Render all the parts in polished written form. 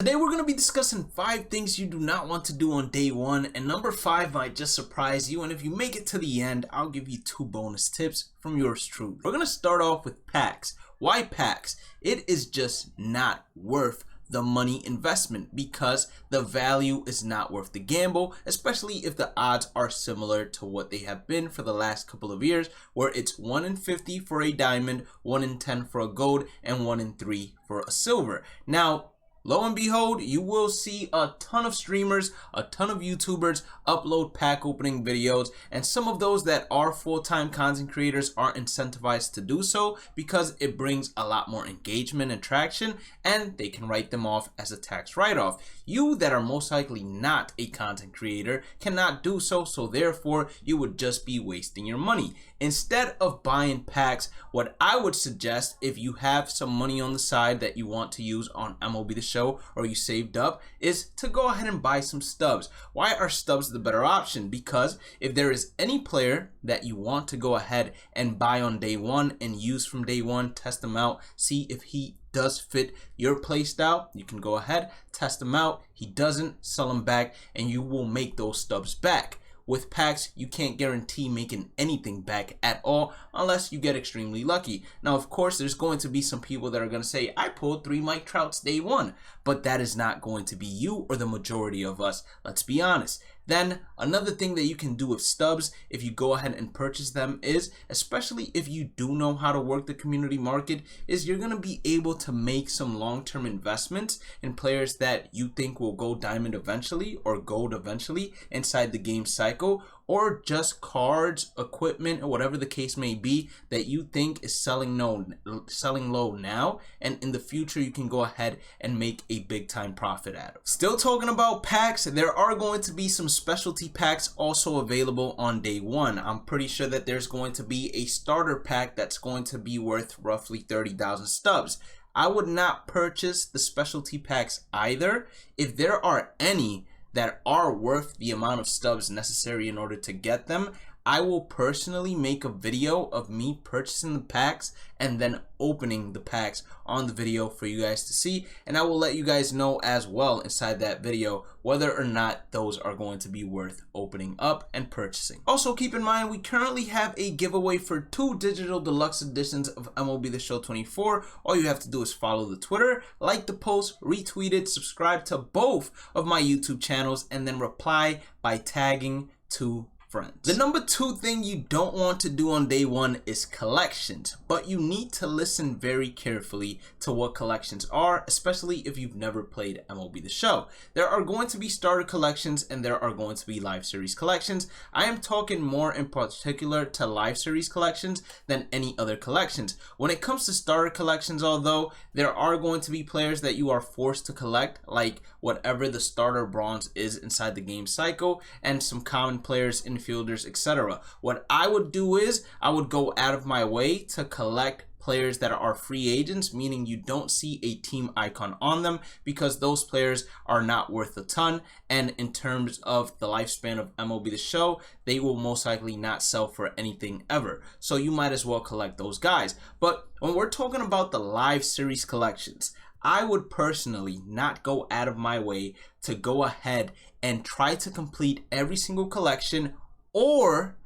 Today we're going to be discussing 5 things you do not want to do on day 1, and number 5 might just surprise you, and if you make it to the end, I'll give you 2 bonus tips from yours truly. We're going to start off with packs. Why packs? It is just not worth the money investment because the value is not worth the gamble, especially if the odds are similar to what they have been for the last couple of years, where it's 1 in 50 for a diamond, 1 in 10 for a gold, and 1 in 3 for a silver. Now, lo and behold, you will see a ton of streamers, a ton of YouTubers upload pack opening videos, and some of those that are full-time content creators are incentivized to do so because it brings a lot more engagement and traction, and they can write them off as a tax write-off. You that are most likely not a content creator cannot do so, so therefore you would just be wasting your money. Instead of buying packs, what I would suggest, if you have some money on the side that you want to use on MLB The Show or you saved up, is to go ahead and buy some stubs. Why are stubs the better option? Because if there is any player that you want to go ahead and buy on day 1 and use from day 1, test them out, see if he does fit your playstyle, you can go ahead, test him out. He doesn't, sell him back, and you will make those stubs back. With packs, you can't guarantee making anything back at all unless you get extremely lucky. Now, of course, there's going to be some people that are going to say, I pulled 3 Mike Trouts day 1, but that is not going to be you or the majority of us. Let's be honest. Then another thing that you can do with stubs, if you go ahead and purchase them, is, especially if you do know how to work the community market, is you're going to be able to make some long-term investments in players that you think will go diamond eventually or gold eventually inside the game cycle, or just cards, equipment, or whatever the case may be that you think is selling low now, and in the future you can go ahead and make a big time profit out of. Still talking about packs, there are going to be some specialty packs also available on day 1. I'm pretty sure that there's going to be a starter pack that's going to be worth roughly 30,000 stubs. I would not purchase the specialty packs either. If there are any that are worth the amount of stubs necessary in order to get them, I will personally make a video of me purchasing the packs and then opening the packs on the video for you guys to see, and I will let you guys know as well inside that video whether or not those are going to be worth opening up and purchasing. Also, keep in mind we currently have a giveaway for 2 digital deluxe editions of MLB The Show 24. All you have to do is follow the Twitter, like the post, retweet it, subscribe to both of my YouTube channels, and then reply by tagging 2 friends. The number 2 thing you don't want to do on day 1 is collections, but you need to listen very carefully to what collections are, especially if you've never played MLB The Show. There are going to be starter collections and there are going to be live series collections. I am talking more in particular to live series collections than any other collections. When it comes to starter collections, although, there are going to be players that you are forced to collect, like whatever the starter bronze is inside the game cycle, and some common players, infielders, etc. What I would do is I would go out of my way to collect players that are free agents, meaning you don't see a team icon on them, because those players are not worth a ton, and in terms of the lifespan of MLB The Show, they will most likely not sell for anything ever, so you might as well collect those guys. But when we're talking about the live series collections, I would personally not go out of my way to go ahead and try to complete every single collection or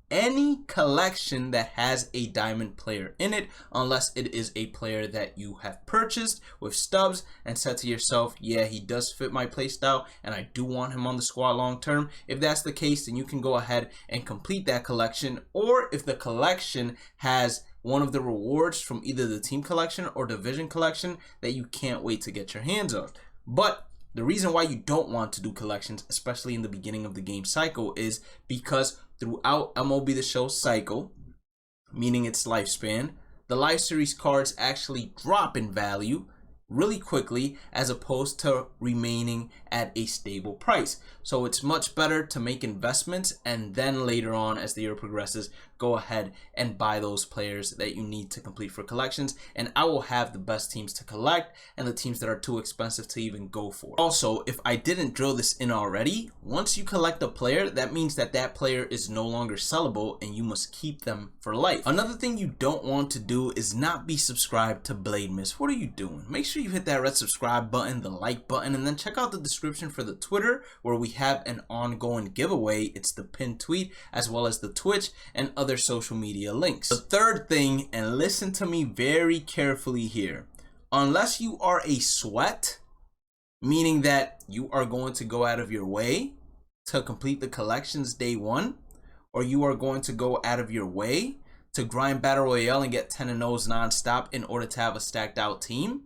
any collection that has a diamond player in it, unless it is a player that you have purchased with stubs and said to yourself, yeah, he does fit my playstyle and I do want him on the squad long term. If that's the case, then you can go ahead and complete that collection. Or if the collection has one of the rewards from either the team collection or division collection that you can't wait to get your hands on. But the reason why you don't want to do collections, especially in the beginning of the game cycle, is because throughout MLB The Show cycle, meaning its lifespan, the live series cards actually drop in value really quickly as opposed to remaining at a stable price. So it's much better to make investments and then later on, as the year progresses, go ahead and buy those players that you need to complete for collections, and I will have the best teams to collect and the teams that are too expensive to even go for. Also, if I didn't drill this in already, once you collect a player, that means that that player is no longer sellable and you must keep them for life. Another thing you don't want to do is not be subscribed to Bhlademyst. What are you doing? Make sure you hit that red subscribe button, the like button, and then check out the description for the Twitter, where we have an ongoing giveaway. It's the pinned tweet, as well as the Twitch and other social media links. The third thing, and listen to me very carefully here, unless you are a sweat, meaning that you are going to go out of your way to complete the collections day one, or you are going to go out of your way to grind Battle Royale and get 10-0s non-stop in order to have a stacked out team,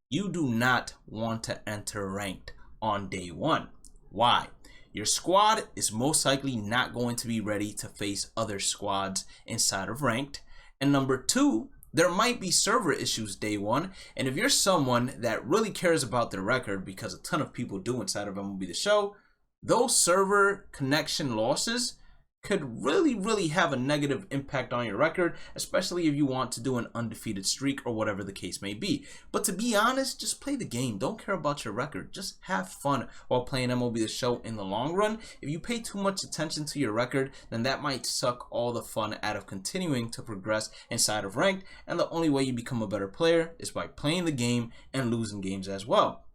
you do not want to enter ranked on day one. Why? Your squad is most likely not going to be ready to face other squads inside of ranked. And number two, there might be server issues day one. And if you're someone that really cares about their record, because a ton of people do inside of MLB The Show, those server connection losses could really have a negative impact on your record, especially if you want to do an undefeated streak or whatever the case may be. But to be honest, just play the game. Don't care about your record. Just have fun while playing MLB The Show in the long run. If you pay too much attention to your record, then that might suck all the fun out of continuing to progress inside of ranked, and the only way you become a better player is by playing the game and losing games as well.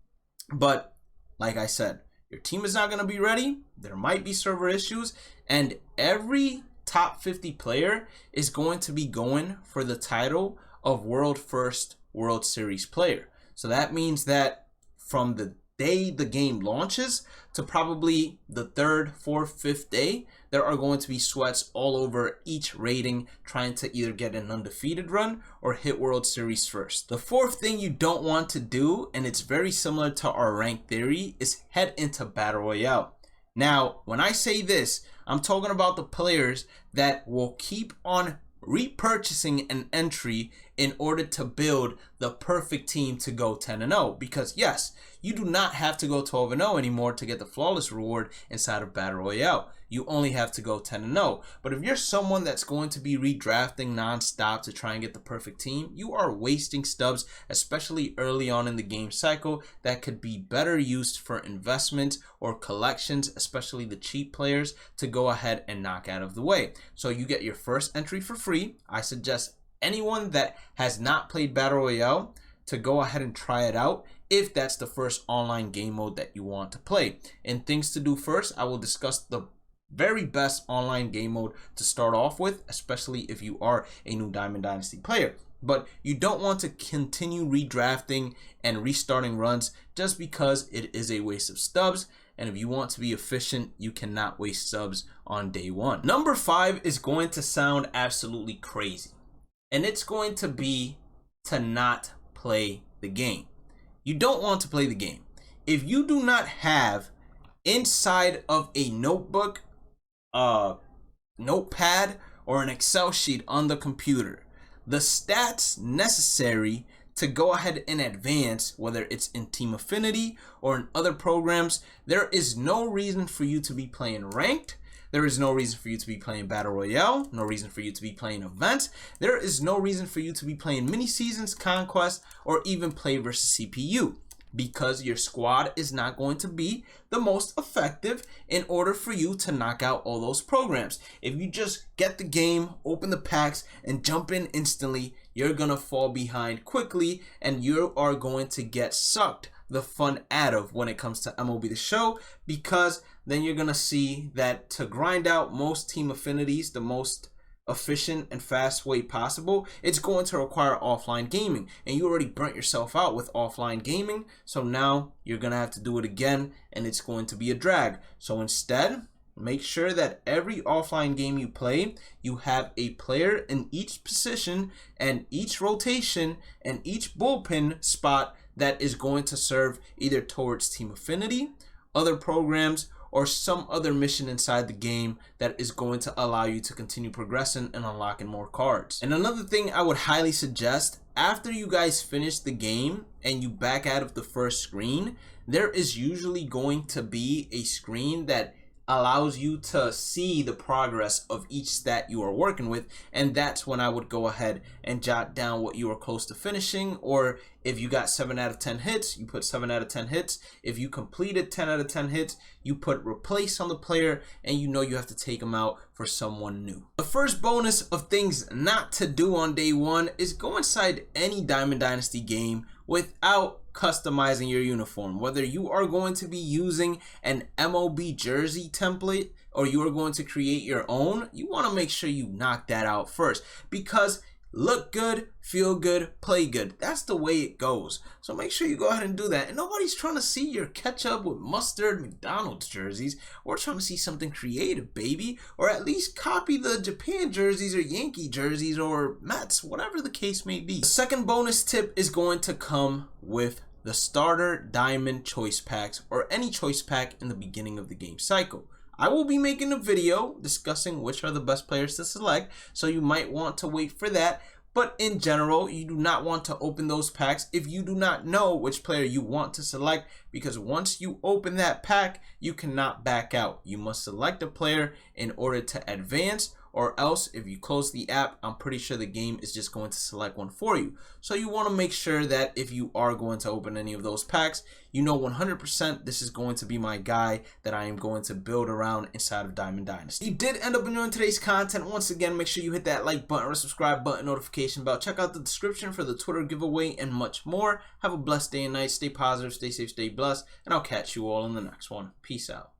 But like I said, your team is not going to be ready. There might be server issues, and every top 50 player is going to be going for the title of World First World Series player. So that means that from the day the game launches to probably the third, fourth, fifth day, there are going to be sweats all over each rating trying to either get an undefeated run or hit World Series first. The fourth thing you don't want to do, and it's very similar to our rank theory, is head into Battle Royale. Now, when I say this, I'm talking about the players that will keep on repurchasing an entry in order to build the perfect team to go 10-0, because yes, you do not have to go 12-0 anymore to get the flawless reward inside of Battle Royale. You only have to go 10-0. But if you're someone that's going to be redrafting non-stop to try and get the perfect team, you are wasting stubs, especially early on in the game cycle, that could be better used for investment or collections, especially the cheap players, to go ahead and knock out of the way. So you get your first entry for free. I suggest anyone that has not played Battle Royale to go ahead and try it out if that's the first online game mode that you want to play. And things to do first, I will discuss the very best online game mode to start off with, especially if you are a new Diamond Dynasty player. But you don't want to continue redrafting and restarting runs just because it is a waste of stubs. And if you want to be efficient, you cannot waste subs on day one. Number 5 is going to sound absolutely crazy, and it's going to be to not play the game. You don't want to play the game. If you do not have inside of a notebook, notepad, or an Excel sheet on the computer the stats necessary to go ahead and advance, whether it's in Team Affinity or in other programs, there is no reason for you to be playing ranked. There is no reason for you to be playing Battle Royale, no reason for you to be playing events. There is no reason for you to be playing mini seasons, conquest, or even play versus CPU, because your squad is not going to be the most effective in order for you to knock out all those programs. If you just get the game, open the packs, and jump in instantly, you're gonna fall behind quickly, and you are going to get sucked the fun out of when it comes to MLB The Show, because then you're gonna see that to grind out most team affinities the most efficient and fast way possible, it's going to require offline gaming, and you already burnt yourself out with offline gaming, so now you're gonna have to do it again, and it's going to be a drag. So instead, make sure that every offline game you play, you have a player in each position and each rotation and each bullpen spot that is going to serve either towards Team Affinity, other programs, or some other mission inside the game that is going to allow you to continue progressing and unlocking more cards. And another thing I would highly suggest, after you guys finish the game and you back out of the first screen, there is usually going to be a screen that allows you to see the progress of each stat you are working with, and that's when I would go ahead and jot down what you are close to finishing. Or if you got 7 out of 10 hits, you put 7 out of 10 hits. If you completed 10 out of 10 hits, you put replace on the player, and you know you have to take them out for someone new. The first bonus of things not to do on day one is go inside any Diamond Dynasty game without customizing your uniform. Whether you are going to be using an MLB jersey template or you are going to create your own, you want to make sure you knock that out first, because look good, feel good, play good. That's the way it goes. So make sure you go ahead and do that. And nobody's trying to see your ketchup with mustard McDonald's jerseys. We're trying to see something creative, baby. Or at least copy the Japan jerseys or Yankee jerseys or Mets, whatever the case may be. The second bonus tip is going to come with the starter diamond choice packs, or any choice pack in the beginning of the game cycle. I will be making a video discussing which are the best players to select, so you might want to wait for that. But in general, you do not want to open those packs if you do not know which player you want to select, because once you open that pack, you cannot back out. You must select a player in order to advance, or else if you close the app, I'm pretty sure the game is just going to select one for you. So you want to make sure that if you are going to open any of those packs, you know 100% this is going to be my guy that I am going to build around inside of Diamond Dynasty. If you did end up enjoying today's content, once again, make sure you hit that like button or subscribe button, notification bell. Check out the description for the Twitter giveaway and much more. Have a blessed day and night. Stay positive, stay safe, stay blessed, and I'll catch you all in the next one. Peace out.